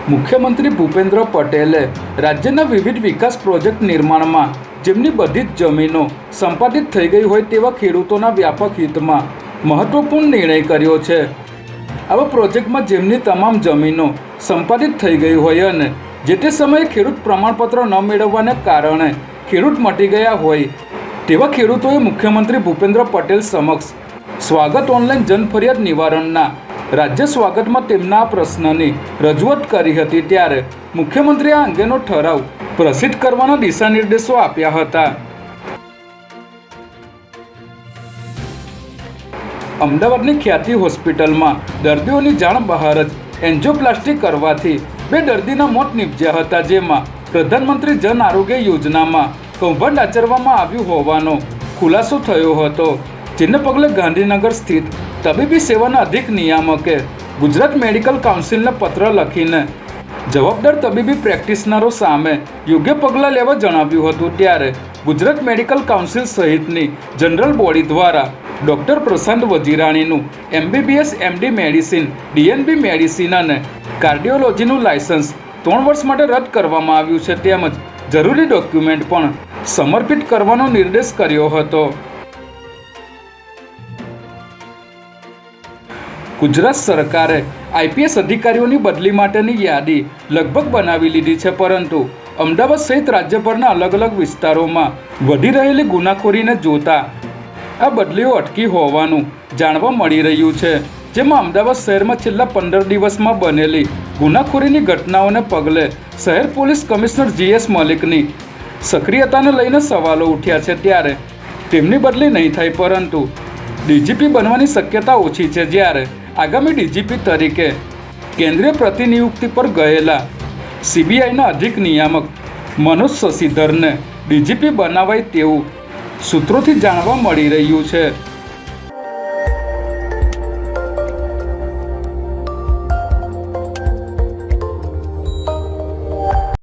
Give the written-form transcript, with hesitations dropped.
મુખ્યમંત્રી ભૂપેન્દ્ર પટેલે રાજ્યના વિવિધ વિકાસ પ્રોજેક્ટ નિર્માણમાં જેમની બધી જ જમીનો સંપાદિત થઈ ગઈ હોય તેવા ખેડૂતોના વ્યાપક હિતમાં મહત્વપૂર્ણ નિર્ણય કર્યો છે। આવા પ્રોજેક્ટમાં જેમની તમામ જમીનો સંપાદિત થઈ ગઈ હોય અને જે તે સમયે ખેડૂત પ્રમાણપત્ર ન મેળવવાને કારણે ખેડૂત મટી ગયા હોય તેવા ખેડૂતોએ મુખ્યમંત્રી ભૂપેન્દ્ર પટેલ સમક્ષ સ્વાગત ઓનલાઈન જનફરિયાદ નિવારણના રાજ્ય સ્વાગતમાં તેમના આ પ્રશ્નની રજૂઆત કરી હતી। ત્યારે મુખ્યમંત્રીએ આ અંગેનો ઠરાવ પ્રસિદ્ધ કરવાના દિશા નિર્દેશો આપ્યા હતા। અમદાવાદની ખ્યાતિ હોસ્પિટલમાં દર્દીઓની જાણ બહાર જ એન્જિયોપ્લાસ્ટી કરવાથી 2 દર્દીના મોત નીપજ્યા હતા, જેમાં પ્રધાનમંત્રી જન આરોગ્ય યોજનામાં કૌભાંડ આચરવામાં આવ્યું હોવાનો ખુલાસો થયો હતો, જેને પગલે ગાંધીનગર સ્થિત તબીબી સેવાના અધિક નિયામકે ગુજરાત મેડિકલ કાઉન્સિલને પત્ર લખીને જવાબદાર તબીબી પ્રેક્ટિશનરો સામે યોગ્ય પગલાં લેવા જણાવ્યું હતું। ત્યારે ગુજરાત મેડિકલ કાઉન્સિલ સહિતની જનરલ બોડી દ્વારા ડૉક્ટર પ્રશાંત વજીરાણીનું MBBS MD medicine, DNB medicine અને કાર્ડિયોલોજીનું લાયસન્સ 3 વર્ષ માટે રદ કરવામાં આવ્યું છે, તેમજ જરૂરી ડોક્યુમેન્ટ પણ સમર્પિત કરવાનો નિર્દેશ કર્યો હતો। ગુજરાત સરકારે IPS અધિકારીઓની બદલી માટેની યાદી લગભગ બનાવી લીધી છે, પરંતુ અમદાવાદ સહિત રાજ્યભરના અલગ અલગ વિસ્તારોમાં વધી રહેલી ગુનાખોરીને જોતા આ બદલીઓ અટકી હોવાનું જાણવા મળી રહ્યું છે, જેમાં અમદાવાદ શહેરમાં છેલ્લા 15 દિવસમાં બનેલી ગુનાખોરીની ઘટનાઓને પગલે શહેર પોલીસ કમિશનર GS મલિકની સક્રિયતાને લઈને સવાલો ઉઠ્યા છે। ત્યારે તેમની બદલી નહીં થાય, પરંતુ DGP બનવાની શક્યતા ઓછી છે। જ્યારે આગામી DGP તરીકે કેન્દ્રીય પ્રતિનિયુક્તિ પર ગયેલા CBIના અધિક નિયામક મનોજ શશિધરને DGP બનાવાય તેવું સૂત્રોથી જાણવા મળી રહ્યું છે।